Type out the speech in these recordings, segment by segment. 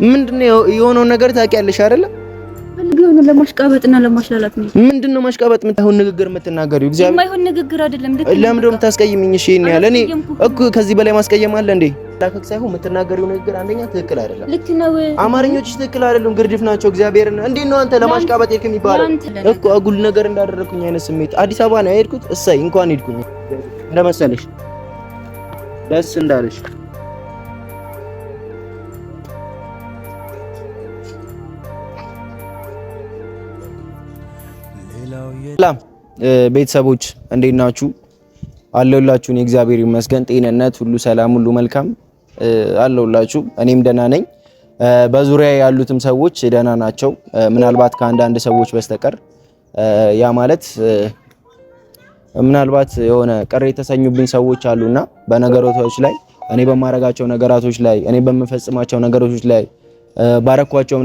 ምንድነው የሆነው ነገር ታውቂያለሽ አይደለ? ፈልገው ነው ለማሽቃበጥና ለማሽላላት ነው። ምንድነው ማሽቃበጥ? የምታውን ንግግር የምትናገሪው እግዚአብሔር የማይሆን ንግግር አይደለም። ለምን ደም ታስቀይሚኝ? እሺ እኔ ያለ እኔ እኮ ከዚህ በላይ ማስቀየም አለ እንዴ? ላከክ ሳይሆን የምትናገሪው ንግግር አንደኛ ትክክል አይደለም። ልክ ነው። አማርኞችሽ ትክክል አይደሉም፣ ግርድፍ ናቸው። እግዚአብሔርን እንዴት ነው አንተ ለማሽቃበጥ የክ የሚባለው እኮ አጉል ነገር እንዳደረኩኝ አይነት ስሜት። አዲስ አበባ ነው የሄድኩት። እሰይ እንኳን ሄድኩኝ እንደመሰለሽ ደስ እንዳለሽ ሰላም ቤተሰቦች እንዴት ናችሁ? አለሁላችሁ። እኔ እግዚአብሔር ይመስገን ጤንነት ሁሉ ሰላም ሁሉ መልካም አለሁላችሁ። እኔም ደህና ነኝ። በዙሪያ ያሉትም ሰዎች ደህና ናቸው፣ ምናልባት ከአንዳንድ ሰዎች በስተቀር። ያ ማለት ምናልባት የሆነ ቅር የተሰኙብኝ ሰዎች አሉና በነገራቶች ላይ እኔ በማረጋቸው ነገራቶች ላይ እኔ በመፈጽማቸው ነገሮች ላይ ባረኳቸው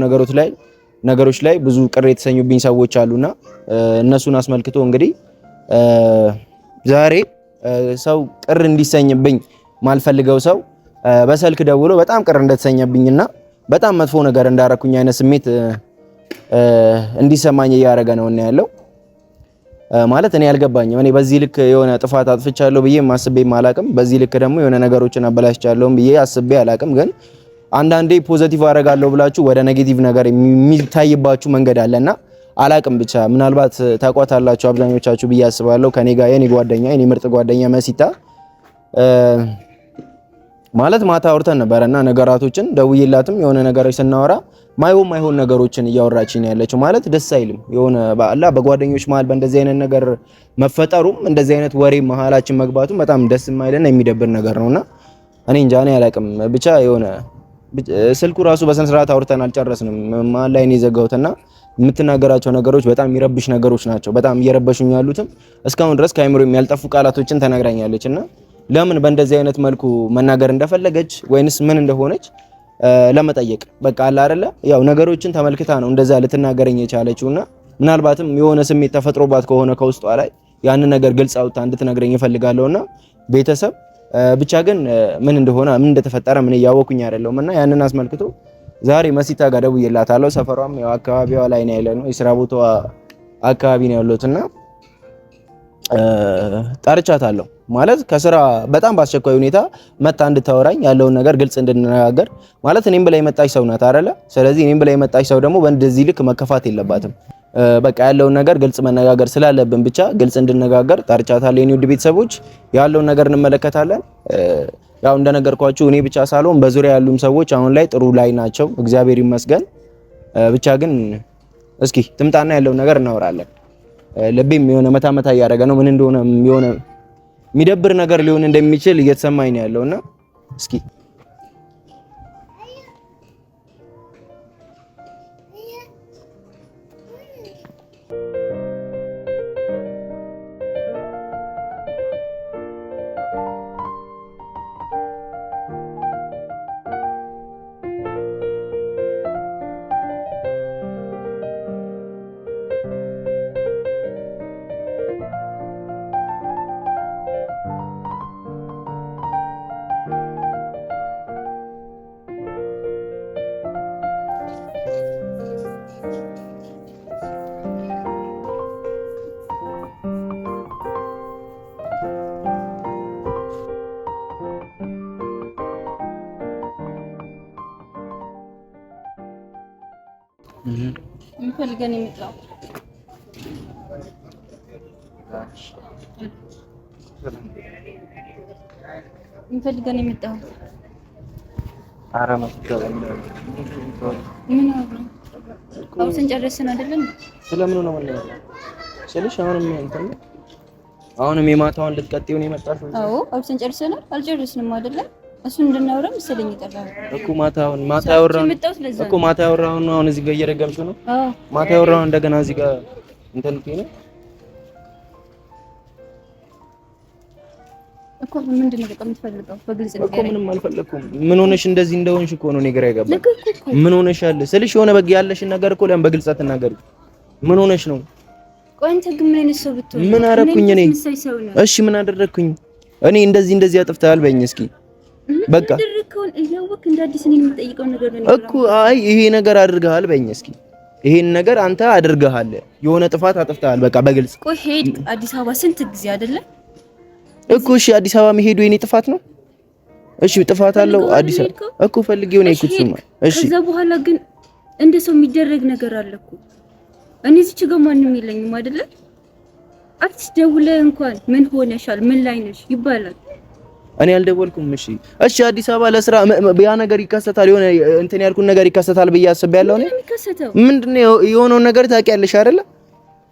ነገሮች ላይ ብዙ ቅር የተሰኙብኝ ሰዎች አሉና እነሱን አስመልክቶ እንግዲህ ዛሬ ሰው ቅር እንዲሰኝብኝ ማልፈልገው ሰው በስልክ ደውሎ በጣም ቅር እንደተሰኘብኝና በጣም መጥፎ ነገር እንዳረኩኝ አይነት ስሜት እንዲሰማኝ እያደረገ ነው እና ያለው ማለት እኔ አልገባኝም። እኔ በዚህ ልክ የሆነ ጥፋት አጥፍቻለሁ ብዬ ማስቤም አላቅም። በዚህ ልክ ደግሞ የሆነ ነገሮችን አበላሽቻለሁ ብዬ አስቤ አላቅም። ግን አንዳንዴ ፖዚቲቭ አደርጋለሁ ብላችሁ ወደ ኔጌቲቭ ነገር የሚታይባችሁ መንገድ አለና አላቅም። ብቻ ምናልባት ታቋታላችሁ አብዛኞቻችሁ ብዬ አስባለሁ። ከኔ ጋር የኔ ምርጥ ጓደኛ መሲታ ማለት ማታ አውርተን ነበርና ነገራቶችን ደውዬላትም የሆነ ነገሮች ስናወራ ማይሆን ነገሮችን እያወራችኝ ያለችው ማለት ደስ አይልም። የሆነ በጓደኞች መሀል በእንደዚህ አይነት ነገር መፈጠሩም እንደዚህ አይነት ወሬ መሀላችን መግባቱም በጣም ደስ የማይልና የሚደብር ነገር ነውና እኔ እንጃ እኔ አላቅም። ብቻ የሆነ ስልኩ ራሱ በስነ ስርዓት አውርተን አልጨረስንም። መሀል ላይ ነው የዘጋሁትና የምትናገራቸው ነገሮች በጣም የሚረብሽ ነገሮች ናቸው። በጣም እየረበሹኝ ያሉትም እስካሁን ድረስ ከአይምሮ የሚያልጠፉ ቃላቶችን ተናግራኛለችና ለምን በእንደዚህ አይነት መልኩ መናገር እንደፈለገች ወይንስ ምን እንደሆነች ለመጠየቅ በቃ አለ አይደለ ያው ነገሮችን ተመልክታ ነው እንደዛ ልትናገረኝ የቻለችውና ምናልባትም የሆነ ስሜት ተፈጥሮባት ከሆነ ከውስጧ ላይ ያንን ነገር ግልጽ አውጥታ እንድትነግረኝ እፈልጋለሁና ቤተሰብ ብቻ ግን ምን እንደሆነ ምን እንደተፈጠረ ምን እያወኩኝ አይደለሁም እና ያንን አስመልክቶ ዛሬ መሲታ ጋር ደውዬላታለሁ። ሰፈሯም ያው አካባቢዋ ላይ ነው ያለነው፣ የሥራ ቦታዋ አካባቢ ነው ያለሁትና ጠርቻታለሁ። ማለት ከስራ በጣም በአስቸኳይ ሁኔታ መጣ እንድታወራኝ ያለውን ነገር ግልጽ እንድንነጋገር ማለት እኔም ብላ የመጣች ሰው ናት አይደለ? ስለዚህ እኔም ብላ የመጣች ሰው ደግሞ በእንደዚህ ልክ መከፋት የለባትም። በቃ ያለውን ነገር ግልጽ መነጋገር ስላለብን ብቻ ግልጽ እንድንነጋገር ጠርቻታለሁ። የኔ ውድ ቤተሰቦች ያለውን ነገር እንመለከታለን። ያው እንደነገርኳችሁ እኔ ብቻ ሳልሆን በዙሪያ ያሉም ሰዎች አሁን ላይ ጥሩ ላይ ናቸው፣ እግዚአብሔር ይመስገን። ብቻ ግን እስኪ ትምጣና ያለውን ነገር እናወራለን። ልቤም የሆነ መታ እያደረገ ነው። ምን እንደሆነ የሆነ የሚደብር ነገር ሊሆን እንደሚችል እየተሰማኝ ነው ያለውና እስኪ ፈልገን የመጣው አራማ ተቀበል ምን ነው አውሰን ጨረስን አይደለም? ስለምን ነው ማለት ነው ስለሽ አሁንም የማታውን ልትቀጥዩ ነው የመጣሽው? አዎ አውሰን ጨርሰናል። አልጨረስንም አይደለም? እሱን እንድናወራ መሰለኝ ይጠራል እኮ ማታ ያወራውን ነው አሁን እዚህ ጋር እየረገምሽው ነው። ማታ ያወራውን እንደገና እዚህ ጋር እንትን ነው እኮ ምንድን ነው በቃ የምትፈልገው? በግልጽ ነው እኮ ምንም አልፈለኩም። ምን ሆነሽ እንደዚህ እንደሆንሽ እኮ ነው እኔ ግራ የገባኝ። ምን ሆነሽ አለ ስልሽ የሆነ በግ ያለሽን ነገር እኮ ለምን በግልጽ አትናገሪ? ምን ሆነሽ ነው? ቆይ አንተ ግን ምን አይነት ሰው ብትሆን? ምን አደረኩኝ እኔ? እሺ ምን አደረኩኝ እኔ? እንደዚህ አጥፍተሃል በይኝ እስኪ በቃ ድርከውን እያወቅ እንደ አዲስ ነው የምጠይቀው ነገር ነው እኮ። አይ ይሄ ነገር አድርገሃል በኝ እስኪ ይሄን ነገር አንተ አድርገሃል፣ የሆነ ጥፋት አጥፍተሃል። በቃ በግልጽ ቆይ ሄድ አዲስ አበባ ስንት ጊዜ አይደለ እኮ። እሺ አዲስ አበባ መሄዱ የኔ ጥፋት ነው? እሺ ጥፋት አለው አዲስ አበባ እኮ ፈልጌው ነው የኩት ስማ። እሺ ከዛ በኋላ ግን እንደ ሰው የሚደረግ ነገር አለ እኮ። እኔ እዚህ ጋር ማንንም የለኝም አይደለ? አትደውለህ እንኳን ምን ሆነሻል ምን ላይ ነሽ ይባላል። እኔ አልደወልኩም። እሺ እሺ አዲስ አበባ ለስራ ያ ነገር ይከሰታል፣ የሆነ እንትን ያልኩን ነገር ይከሰታል ብዬ አስቤያለሁ። እኔ ምንድነው የሆነው ነገር ታውቂያለሽ አይደለ?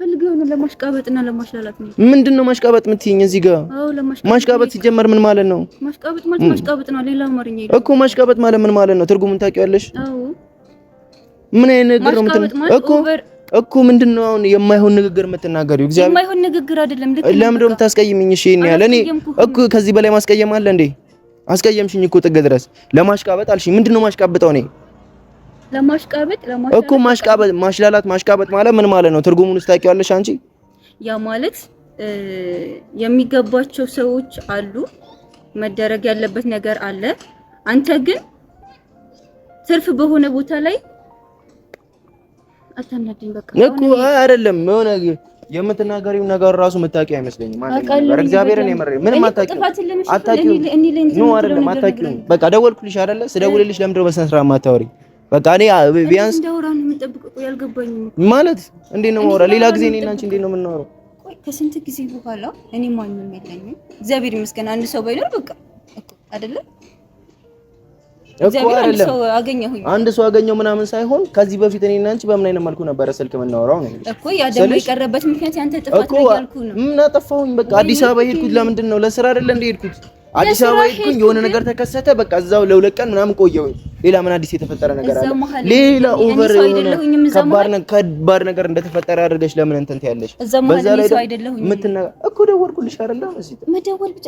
ፈልገው ነው ለማሽቃበጥና ለማሽላላት ነው። ምንድነው ማሽቃበጥ የምትይኝ እዚህ ጋር? አዎ ማሽቃበጥ ሲጀመር ምን ማለት ነው? ማሽቃበጥ ማለት ማሽቃበጥ ነው፣ ሌላ አማርኛ የለም እኮ። ማሽቃበጥ ማለት ምን ማለት ነው? ትርጉሙን ታውቂያለሽ? አዎ ምን አይነት ነገር ነው እኮ ምንድነው አሁን የማይሆን ንግግር የምትናገሪው? እግዚአብሔር የማይሆን ንግግር አይደለም። ለምን ደም ታስቀይምኝ? እሺ እኔ ያለ እኔ እኮ ከዚህ በላይ ማስቀየም አለ እንዴ? አስቀየምሽኝ እኮ ጥግ ድረስ። ለማሽቃበጥ አልሽኝ። ምንድነው ማሽቃበጠው? እኔ ለማሽቃበጥ እኮ ማሽቃበጥ ማሽላላት ማሽቃበጥ ማለት ምን ማለት ነው? ትርጉሙን ታውቂዋለሽ አንቺ? ያ ማለት የሚገባቸው ሰዎች አሉ፣ መደረግ ያለበት ነገር አለ። አንተ ግን ትርፍ በሆነ ቦታ ላይ አታናድኝ። በቃ እኮ አይደለም የሆነ የምትናገሪው ነገር ራሱ የምታውቂው አይመስለኝም። እግዚአብሔርን የመረኝ ምንም አታውቂው ነው አይደለም? አታውቂው። በቃ ደወልኩልሽ አይደለ? ስደውልልሽ ለምንድን ነው በስነ ስርዓት የማታወሪኝ? በቃ እኔ ቢያንስ እንደውራ ነው የምጠብቀው። ያልገባኝም ማለት እንዴት ነው የማወራው? ሌላ ጊዜ እኔና አንቺ እንዴት ነው የምናወራው? ቆይ ከስንት ጊዜ በኋላ እኔ ማንንም የለኝም፣ እግዚአብሔር ይመስገን። አንድ ሰው ባይኖር በቃ አይደለ እግዚአብሔር አንድ ሰው አገኘው ምናምን ሳይሆን ከዚህ በፊት እኔና አንቺ በምን አይነት መልኩ ነበረ ስልክ የምናወራው ነው እኮ። ያ ደግሞ የቀረበት ምክንያት ያንተ ጥፋት ነው ያልኩ ነው። ምን አጠፋሁኝ? በቃ አዲስ አበባ ሄድኩት ለምንድን ነው? ለስራ አይደለ እንደ ሄድኩት አዲስ አበባ ሄድኩኝ። የሆነ ነገር ተከሰተ፣ በቃ እዛው ለሁለት ቀን ምናምን ቆየሁኝ። ሌላ ምን አዲስ የተፈጠረ ነገር አለ? ሌላ ኦቨር ከባድ ነገር እንደተፈጠረ አድርገሽ ለምን እንትን ትያለሽ? በዛ ላይ እኮ ደወልኩልሽ አይደለ? መደወል ብቻ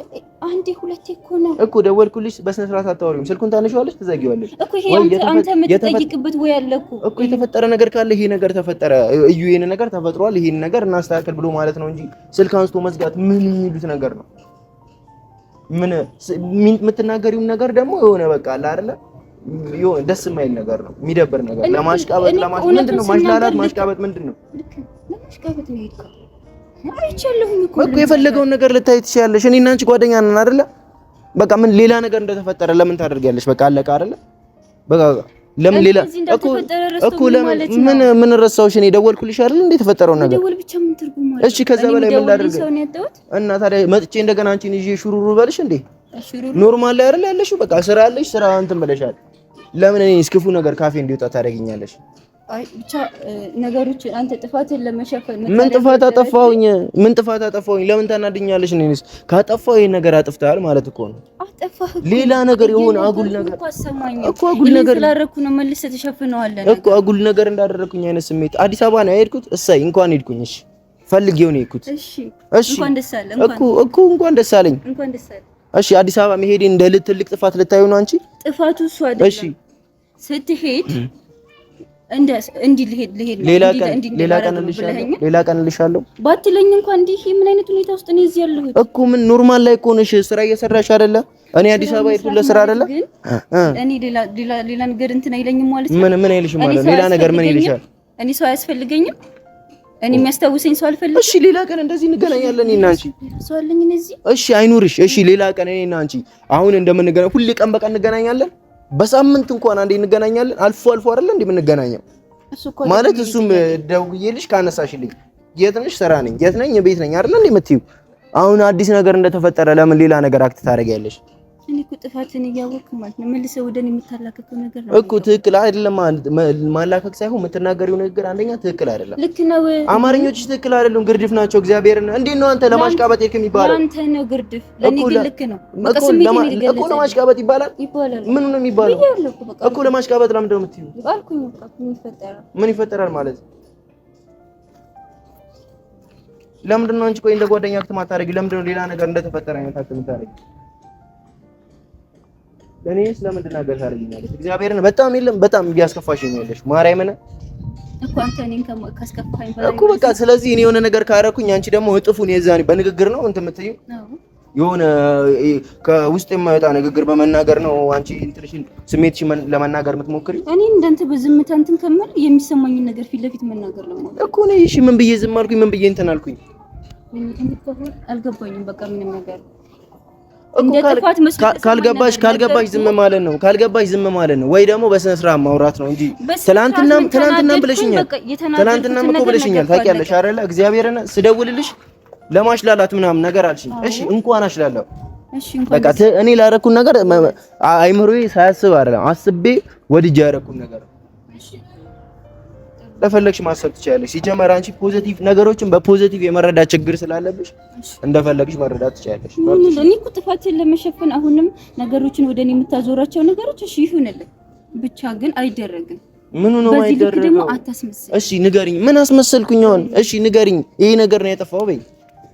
አንዴ ሁለቴ እኮ ነው እኮ ደወልኩልሽ። በስነ ስርዓት አታወሪም። ስልኩን ታነሺዋለሽ፣ ትዘጊዋለሽ እኮ። ይሄ አንተ የምትጠይቅበት ወይ አለ እኮ የተፈጠረ ነገር ካለ ይሄ ነገር ተፈጠረ፣ እዩ ይሄን ነገር ተፈጥሯል፣ ይሄን ነገር እናስተካክል ብሎ ማለት ነው እንጂ ስልክ አንስቶ መዝጋት ምን የሚሉት ነገር ነው? ምን የምትናገሪው ነገር ደግሞ የሆነ በቃ አለ አይደለ? የሆነ ደስ የማይል ነገር ነው፣ የሚደብር ነገር። ለማሽቃበጥ ምንድነው ማሽላላት? ማሽቃበጥ ምንድነው? ለማሽቃበጥ ነው ይልካል። አይቻለሁኝ እኮ የፈለገውን ነገር ልታይ ትችያለሽ። እኔና አንቺ ጓደኛ ነን አይደለ? በቃ ምን ሌላ ነገር እንደተፈጠረ ለምን ታደርጊያለሽ? በቃ አለቀ አይደለ? በቃ ለምን ሌላ እኮ ለምን ምን ረሳሁሽ? እኔ ደወልኩልሽ አይደል? እንዴ ተፈጠረው ነገር ደወል ብቻ ምን ትርጉም ማለት? እሺ ከዛ በላይ ምን ላድርግ? እና ታዲያ መጥቼ እንደገና አንቺን ይዤ ሹሩሩ በልሽ እንዴ? ኖርማል ላይ አይደል ያለሽው? በቃ ስራ አለሽ፣ ስራ እንትን ብለሻል። ለምን እኔ እስክፉ ነገር ካፌ እንዲወጣ ታደርጊኛለሽ? አይ ብቻ ነገሮች አንተ ጥፋትን ለመሸፈን ምን ጥፋት አጠፋሁኝ? ምን ጥፋት አጠፋሁኝ? ለምን ታናድኛለሽ? እኔስ ካጠፋው ይሄን ነገር አጥፍተሃል ማለት እኮ ነው። አጠፋህ ሌላ ነገር የሆነ አጉል ነገር እኮ አጉል ነገር ስላደረኩ ነው መልሰህ ተሸፍነዋለህ እኮ አጉል ነገር እንዳደረኩኝ አይነት ስሜት። አዲስ አበባ ነው የሄድኩት። እሰይ እንኳን ሄድኩኝ። እሺ ፈልጌው ነው የሄድኩት። እሺ እንኳን ደስ አለህ እኮ እንኳን ደስ አለኝ። እንኳን ደስ አለህ። እሺ አዲስ አበባ መሄዴ እንደ ትልቅ ጥፋት ልታዩ ነው አንቺ? ጥፋቱ እሱ አይደለም። እሺ ስትሄድ እንዲ ልሄድ ሌላ ቀን ልሻለሁ ባትለኝ እንኳን እንዲህ ምን አይነት ሁኔታ ውስጥ ነው እዚህ ያለሁት እኮ። ምን ኖርማል ላይ እኮ ነሽ፣ ስራ እየሰራሽ አይደለ? እኔ አዲስ አበባ ሄድኩ ለስራ አይደለ? እኔ ሌላ ነገር እንትን አይለኝም ማለት ነው። ምን አይልሽም ማለት ሌላ ነገር ምን ይልሻል? እኔ ሰው አያስፈልገኝም። እኔ የሚያስታውሰኝ ሰው አልፈልግም። እሺ ሌላ ቀን እንደዚህ እንገናኛለን እኔና አንቺ። ሰው አለኝ እዚህ። እሺ አይኑርሽ። እሺ ሌላ ቀን እኔና አንቺ አሁን እንደምንገናኝ ሁሌ ቀን በቀን እንገናኛለን። በሳምንት እንኳን አንዴ እንገናኛለን። አልፎ አልፎ አይደለ እንዴ የምንገናኘው ማለት እሱም ደውዬልሽ ካነሳሽልኝ የት ነሽ? ስራ ነኝ። የት ነኝ? ቤት ነኝ አይደለ እንዴ የምትይው? አሁን አዲስ ነገር እንደተፈጠረ ለምን ሌላ ነገር አክት ታደርጊያለሽ? እኔ እኮ ጥፋትን እያወቅሁ ማለት ነው መልሰው ወደኔ የምታላከከው ነገር ነው እኮ። ትክክል አይደለም ማላከክ ሳይሆን የምትናገሪው ነገር አንደኛ ትክክል አይደለም። ልክ ነው። አማርኞችሽ ትክክል አይደለም፣ ግርድፍ ናቸው። እግዚአብሔርን እንዴት ነው አንተ ለማሽቃበጥ የሚባለው? አንተ ነው ግርድፍ፣ ለኔ ግን ልክ ነው እኮ። ለማሽቃበጥ ይባላል። ምን ነው የሚባለው እኮ? ለማሽቃበጥ ለምንድን ነው የምትይው? አልኩኝ እኮ ምን ይፈጠራል ማለት ለምንድን ነው አንቺ ቆይ እንደ ጓደኛ አክት ማታረጊ? ለምንድን ነው ሌላ ነገር እንደተፈጠረ አይነት አክት የምታረጊ? ለኔ ስለምንድን ነገር ታረጊኛለሽ? እግዚአብሔርን በጣም የለም በጣም ቢያስከፋሽኝ ነው ያለሽ ማርያምን እኮ አንተ እኔን ካስከፋኝ እኮ በቃ። ስለዚህ እኔ የሆነ ነገር ካረኩኝ አንቺ ደግሞ እጥፉን የዛኔ በንግግር ነው እንትን የምትይው የሆነ ከውስጥ የማይወጣ ንግግር በመናገር ነው አንቺ እንትልሽን ስሜትሽን ለመናገር የምትሞክሪው? እኔ እንዳንተ በዝምታ እንትን ከመል የሚሰማኝን ነገር ፊት ለፊት መናገር ነው ማለት እኮ ነው። እሺ ምን ብዬ ዝም አልኩኝ? ምን ብዬ እንትን አልኩኝ? አልገባኝም። በቃ ምንም ነገር ካልገባሽ ዝም ማለት ነው። ካልገባሽ ዝም ማለት ነው ወይ ደግሞ በስነ ስርዓት ማውራት ነው እንጂ ትናንትናም ብለሽኛል። ትናንትናም እኮ ብለሽኛል። ታውቂያለሽ አይደለ? እግዚአብሔርን ስደውልልሽ ለማሽላላት ምናምን ነገር አልሽኝ። እሺ እንኳን አሽላለሁ። በቃ እኔ ላደረኩት ነገር አይምሮዬ ሳያስብ አይደለም አስቤ ወድጄ ያደረኩት ነገር። ለፈለግሽ ማሰብ ትችያለሽ። ሲጀመር አንቺ ፖዚቲቭ ነገሮችን በፖዚቲቭ የመረዳት ችግር ስላለብሽ እንደፈለግሽ መረዳት ትችያለሽ። እኔ እኮ ጥፋትን ለመሸፈን አሁንም ነገሮችን ወደ እኔ የምታዞራቸው ነገሮች እሺ ይሁንልኝ፣ ብቻ ግን አይደረግም። ምን ነው አይደረግም? ደግሞ አታስመስል። እሺ ንገሪኝ፣ ምን አስመሰልኩኝ አሁን? እሺ ንገሪኝ፣ ይሄ ነገር ነው ያጠፋው በይ።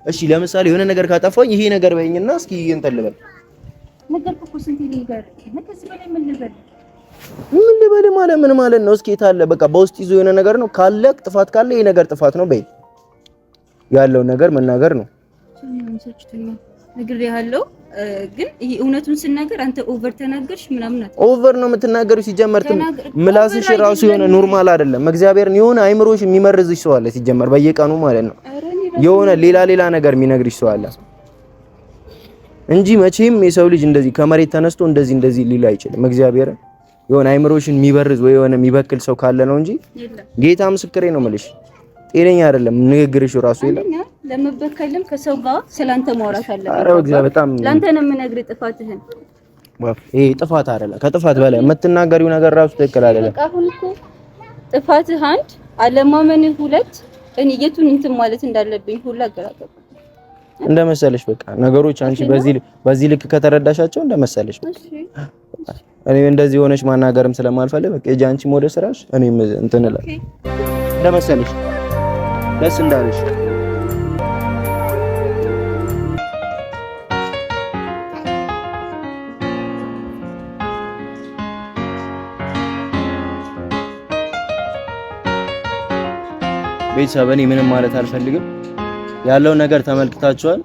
እሺ ለምሳሌ የሆነ ነገር ካጠፋኝ ይሄ ነገር በይኝና እስኪ እንትን ልበል። ነገር እኮ ስንት ነገር ከዚህ በላይ ምን ልበል? ምን ልበል ማለት ምን ማለት ነው? እስኪ ታለ በቃ በውስጥ ይዞ የሆነ ነገር ነው ካለ ጥፋት ካለ ይሄ ነገር ጥፋት ነው በይ። ያለው ነገር መናገር ነው። ነግሬሃለሁ፣ ግን ይሄ እውነቱን ስናገር አንተ ኦቨር ተናገርሽ ምናምን አትበል። ኦቨር ነው የምትናገሪው። ሲጀመር ምላስሽ ራሱ የሆነ ኖርማል አይደለም። እግዚአብሔርን የሆነ አይምሮሽ የሚመርዝሽ ሰው አለ ሲጀመር በየቀኑ ማለት ነው። የሆነ ሌላ ነገር የሚነግርሽ ሰው አለ እንጂ መቼም የሰው ልጅ እንደዚህ ከመሬት ተነስቶ እንደዚህ ሊል አይችልም። እግዚአብሔርን የሆነ አይምሮሽን የሚበርዝ ወይ የሆነ የሚበክል ሰው ካለ ነው እንጂ ጌታ ምስክሬ ነው የምልሽ ጤነኛ አይደለም ንግግርሽ ራሱ የለም። ለመበከልም ከሰው ጋር ስላንተ ማውራት አለበት። ኧረ እግዚአብሔር በጣም ላንተ ነው የምነግርህ ጥፋትህን። ይሄ ጥፋት አይደለም፣ ከጥፋት በላይ የምትናገሪው ነገር ራሱ ትክክል አይደለም። በቃ አሁን እኮ ጥፋትህ አንድ፣ አለማመንህ ሁለት፣ እኔ የቱን እንትን ማለት እንዳለብኝ ሁሉ አገራገብ እንደመሰለሽ በቃ ነገሮች አንቺ በዚህ ልክ ከተረዳሻቸው እንደመሰለሽ በቃ እኔ እንደዚህ ሆነሽ ማናገርም ስለማልፈልግ በቃ እጂ አንቺ ወደ ስራሽ እኔም እንትን እላለሁ እንደመሰለሽ ደስ እንዳለሽ። ቤተሰብ እኔ ምንም ማለት አልፈልግም። ያለው ነገር ተመልክታችኋል፣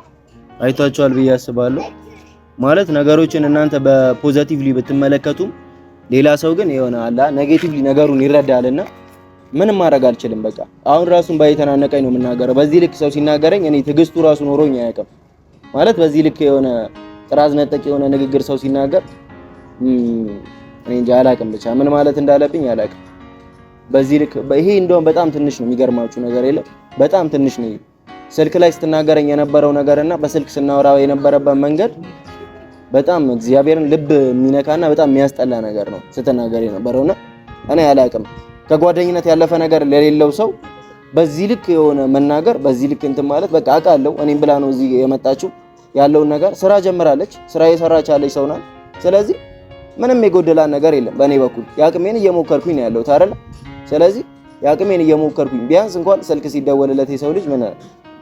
አይታችኋል ብዬ አስባለሁ። ማለት ነገሮችን እናንተ በፖዚቲቭሊ ብትመለከቱም ሌላ ሰው ግን የሆነ አላ ኔጌቲቭሊ ነገሩን ይረዳልና ምንም ማድረግ አልችልም። በቃ አሁን ራሱን ባይተናነቀኝ ነው የምናገረው። በዚህ ልክ ሰው ሲናገረኝ እኔ ትዕግስቱ ራሱ ኖሮኝ አያውቅም። ማለት በዚህ ልክ የሆነ ጥራዝ ነጠቅ የሆነ ንግግር ሰው ሲናገር እኔ እንጃ አላውቅም፣ ብቻ ምን ማለት እንዳለብኝ አላውቅም። በዚህ ልክ ይሄ እንደውም በጣም ትንሽ ነው። የሚገርማችሁ ነገር የለም በጣም ትንሽ ነው። ስልክ ላይ ስትናገረኝ የነበረው ነገርና በስልክ ስናወራው የነበረበት መንገድ በጣም እግዚአብሔርን ልብ የሚነካና በጣም የሚያስጠላ ነገር ነው ስትናገር የነበረውና እኔ አላውቅም። ከጓደኝነት ያለፈ ነገር ለሌለው ሰው በዚህ ልክ የሆነ መናገር በዚህ ልክ እንትን ማለት በቃ አውቃለሁ። እኔም ብላ ነው እዚህ የመጣችው ያለውን ነገር ስራ ጀምራለች። ስራ እየሰራች ያለች ሰው ናት። ስለዚህ ምንም የጎደላን ነገር የለም። በእኔ በኩል ያቅሜን እየሞከርኩኝ ነው ያለሁት አይደል? ስለዚህ ያቅሜን እየሞከርኩኝ ቢያንስ እንኳን ስልክ ሲደወልለት የሰው ልጅ ምን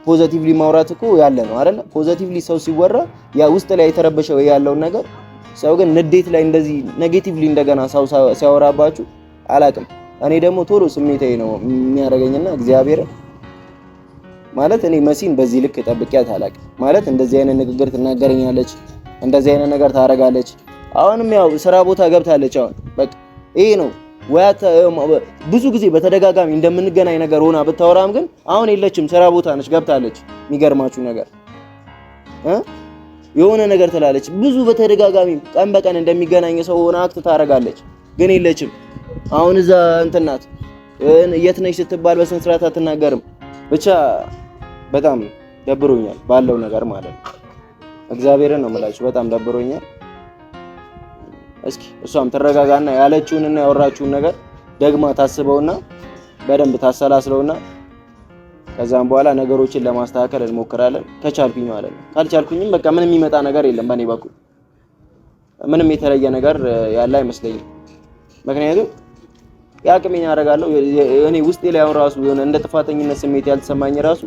ፖዚቲቭሊ ማውራት እኮ ያለ ነው አይደል? ፖዚቲቭሊ ሰው ሲወራ ያ ውስጥ ላይ የተረበሸው ያለውን ነገር ሰው ግን ንዴት ላይ እንደዚህ ኔጌቲቭሊ እንደገና ሰው ሲያወራባችሁ አላቅም። እኔ ደግሞ ቶሎ ስሜታዊ ነው የሚያደርገኝና እግዚአብሔር ማለት እኔ መሲን በዚህ ልክ ጠብቂያት አላቅም። ማለት እንደዚህ አይነት ንግግር ትናገረኛለች፣ እንደዚህ አይነት ነገር ታደርጋለች። አሁንም ያው ስራ ቦታ ገብታለች። አሁን በቃ ይሄ ነው ወያት ብዙ ጊዜ በተደጋጋሚ እንደምንገናኝ ነገር ሆና ብታወራም ግን አሁን የለችም፣ ስራ ቦታ ነች፣ ገብታለች። የሚገርማችሁ ነገር የሆነ ነገር ትላለች። ብዙ በተደጋጋሚ ቀን በቀን እንደሚገናኝ ሰው ሆና አክት ታደርጋለች፣ ግን የለችም። አሁን እዛ እንትን ናት። የት ነሽ ስትባል በስንት ስርዓት አትናገርም። ብቻ በጣም ደብሮኛል ባለው ነገር ማለት ነው። እግዚአብሔርን ነው የምላችሁ፣ በጣም ደብሮኛል። እስኪ እሷም ትረጋጋና ያለችውንና ያወራችውን ነገር ደግማ ታስበውና በደንብ ታሰላስለውና ከዛም በኋላ ነገሮችን ለማስተካከል እንሞክራለን ከቻልኩኝ ማለት ነው። ካልቻልኩኝም በቃ ምንም የሚመጣ ነገር የለም በእኔ በኩል ምንም የተለየ ነገር ያለ አይመስለኝም። ምክንያቱም ያቅሜን አደርጋለሁ። እኔ ውስጤ ላይ አሁን ራሱ የሆነ እንደ ጥፋተኝነት ስሜት ያልተሰማኝ ራሱ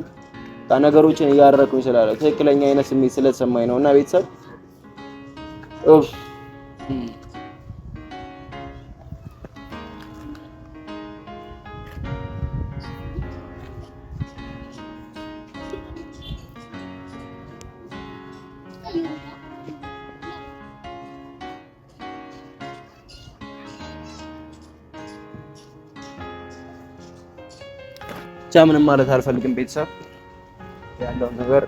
ነገሮችን እያደረኩኝ ስላለ ትክክለኛ አይነት ስሜት ስለተሰማኝ ነውና ቤተሰብ ምንም ማለት አልፈልግም ቤተሰብ ያለው ነገር